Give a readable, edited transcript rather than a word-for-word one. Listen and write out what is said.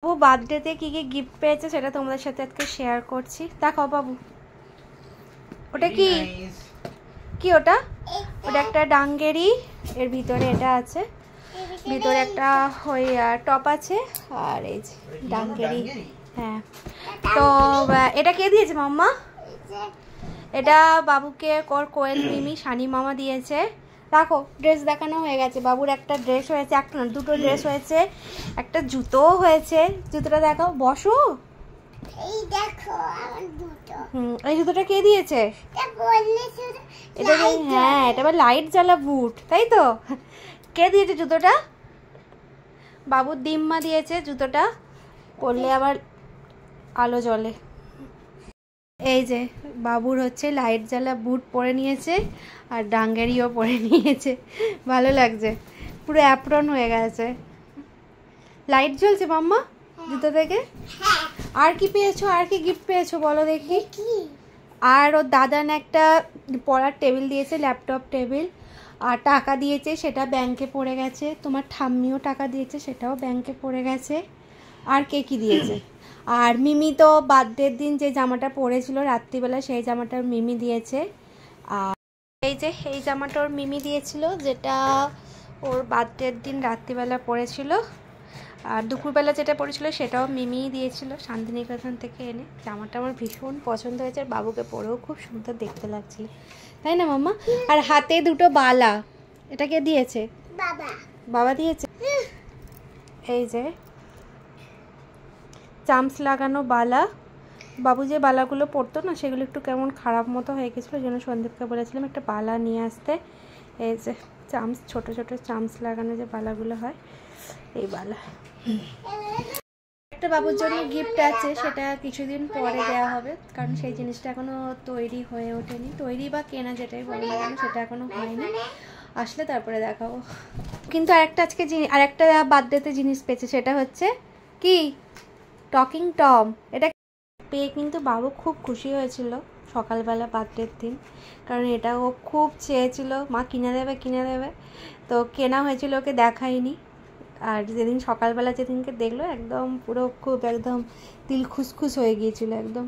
ও বার্থডেতে কি কি গিফট পেয়েছে সেটা তোমাদের সাথে আজকে শেয়ার করছি। দেখো বাবু, ওটা কি কি ওটা ওটা একটা ডাঙ্গেরি, এর ভিতরে এটা আছে, ভিতরে একটা ওই টপ আছে, আর এই যে ডাঙ্গেরি। হ্যাঁ, তো এটা কে দিয়েছে মাম্মা? এটা বাবুকে কোয়েল মিমি শানি মামা দিয়েছে। দেখো ড্রেস দেখানো হয়ে গেছে, বাবুর একটা ড্রেস হয়েছে, একটা না দুটো ড্রেস হয়েছে, একটা জুতোও হয়েছে। জুতোটা দেখাও, বসো। এই দেখো আমার জুতো। এই জুতোটা কে দিয়েছে? এটা হ্যাঁ, এটা আবার লাইট জ্বালা বুট, তাই তো? কে দিয়েছে জুতোটা? বাবুর দিম্মা দিয়েছে জুতোটা, পরলে আবার আলো জ্বলে। এই যে বাবুর হচ্ছে লাইট জ্বালা বুট পরে নিয়েছে, আর ডাঙ্গেরিও পরে নিয়েছে, ভালো লাগছে, পুরো অ্যাপ্রন হয়ে গেছে। লাইট জ্বলছে মাম্মা জুতো থেকে। আর কি পেয়েছো, আর কি গিফট পেয়েছো বলো দেখি? আর ওর দাদান একটা পড়ার টেবিল দিয়েছে, ল্যাপটপ টেবিল, আর টাকা দিয়েছে, সেটা ব্যাংকে পড়ে গেছে। তোমার ঠাম্মিও টাকা দিয়েছে, সেটাও ব্যাংকে পড়ে গেছে। আর কে কি দিয়েছে? আর মিমি তো বার্থডের দিন যে জামাটা পরেছিল রাত্রিবেলা, সেই জামাটা মিমি দিয়েছে। আর এই যে এই জামাটা ওর মিমি দিয়েছিল, যেটা ওর বার্থডের দিন রাত্রিবেলা পরেছিল। আর দুপুরবেলা যেটা পরেছিল সেটাও মিমিই দিয়েছিল শান্তিনিকেতন থেকে এনে। জামাটা আমার ভীষণ পছন্দ হয়েছে, আর বাবুকে পরেও খুব সুন্দর দেখতে লাগছিল, তাই না মাম্মা? আর হাতে দুটো বালা, এটা কে দিয়েছে? বাবা দিয়েছে। এই যে চামচ লাগানো বালা, বাবু যে বালাগুলো পরতো না সেগুলো একটু কেমন খারাপ মতো হয়ে গেছিলো, যেন সন্দীপকে বলেছিলাম একটা বালা নিয়ে আসতে। এই যে চামচ, ছোট ছোট চামচ লাগানো যে বালাগুলো হয়, এই বালা। একটা বাবুর জন্য গিফট আছে, সেটা কিছুদিন পরে দেওয়া হবে, কারণ সেই জিনিসটা এখনো তৈরি হয়ে ওঠেনি, তৈরি বা কেনা যেটাই বলো না কেন সেটা এখনো হয়নি, আসলে তারপরে দেখাবো। কিন্তু আরেকটা আজকে আরেকটা বার্থডেতে জিনিস পেয়েছে, সেটা হচ্ছে কি টকিং টম। এটা পেয়ে কিন্তু বাবু খুব খুশি হয়েছিল সকালবেলা বার্থডের দিন, কারণ এটা ও খুব চেয়েছিল, মা কিনে দেবে কিনে দেবে, তো কেনা হয়েছিল, ওকে দেখাইনি। আর যেদিন সকালবেলা যেদিনকে দেখলো একদম পুরো খুব একদম দিল খুশখুশ হয়ে গিয়েছিল একদম।